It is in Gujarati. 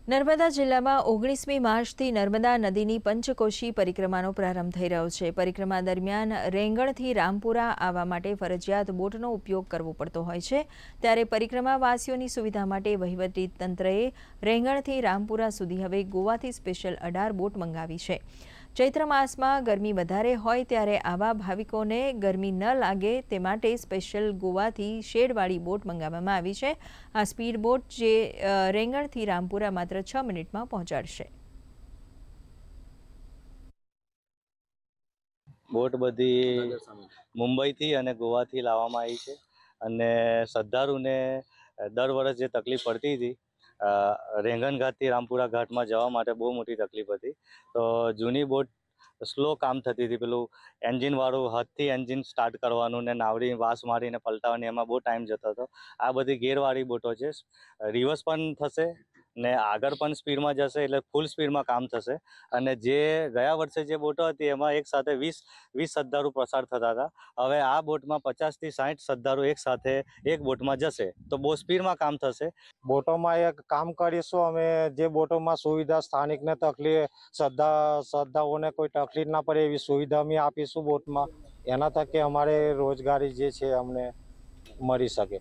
નર્મદા જિલ્લામાં 19મી માર્ચથી નર્મદા નદીની પંચકોશી પરિક્રમાનો પ્રારંભ થઈ રહ્યો છે। પરિક્રમા દરમિયાન રેંગણથી રામપુરા આવવા માટે ફરજિયાત બોટનો ઉપયોગ કરવો પડતો હોય છે। ત્યારે પરિક્રમાવાસીઓની સુવિધા માટે વહીવટી તંત્રએ રેંગણથી રામપુરા સુધી હવે ગોવાથી સ્પેશિયલ 18 બોટ મંગાવી છે। ચૈત્ર માસમાં ગરમી વધારે હોય ત્યારે આવા ભાવિકોને ગરમી ન લાગે તે માટે સ્પેશિયલ ગોવાથી શેડવાળી બોટ મંગાવવામાં આવી છે। આ સ્પીડ બોટ જે રેંગણથી રામપુરા માત્ર 6 મિનિટમાં પહોંચાડશે। બોટ બધી મુંબઈથી અને ગોવાથી લાવવામાં આવી છે અને શ્રદ્ધાળુને દર વર્ષ જે તકલીફ પડતી હતી રેંગણ ઘાટથી રામપુરા ઘાટમાં જવા માટે બહુ મોટી તકલીફ હતી। તો જૂની બોટ સ્લો કામ થતી હતી, પેલું એન્જિનવાળું હાથથી એન્જિન સ્ટાર્ટ કરવાનું ને નાવડી વાસ મારીને પલટાવવાની, એમાં બહુ ટાઈમ જતો હતો। આ બધી ગેરવાળી બોટો છે, રિવર્સ પણ થશે ને આગળ પણ સ્પીડમાં જશે, એટલે ફૂલ સ્પીડમાં કામ થશે। અને જે ગયા વર્ષે જે બોટો હતી એમાં એક સાથે 20 શ્રદ્ધાળુ પસાર થતા હતા, હવે આ બોટમાં 50 થી 60 શ્રદ્ધાળુ એક સાથે એક બોટમાં જશે, તો બહુ સ્પીડમાં કામ થશે। બોટોમાં એક કામ કરીશું અમે, જે બોટોમાં સુવિધા સ્થાનિકને તકલીફ શ્રદ્ધાઓને કોઈ તકલીફ ના પડે એવી સુવિધા અમે આપીશું બોટમાં, એના થકી અમારે રોજગારી જે છે અમને મળી શકે।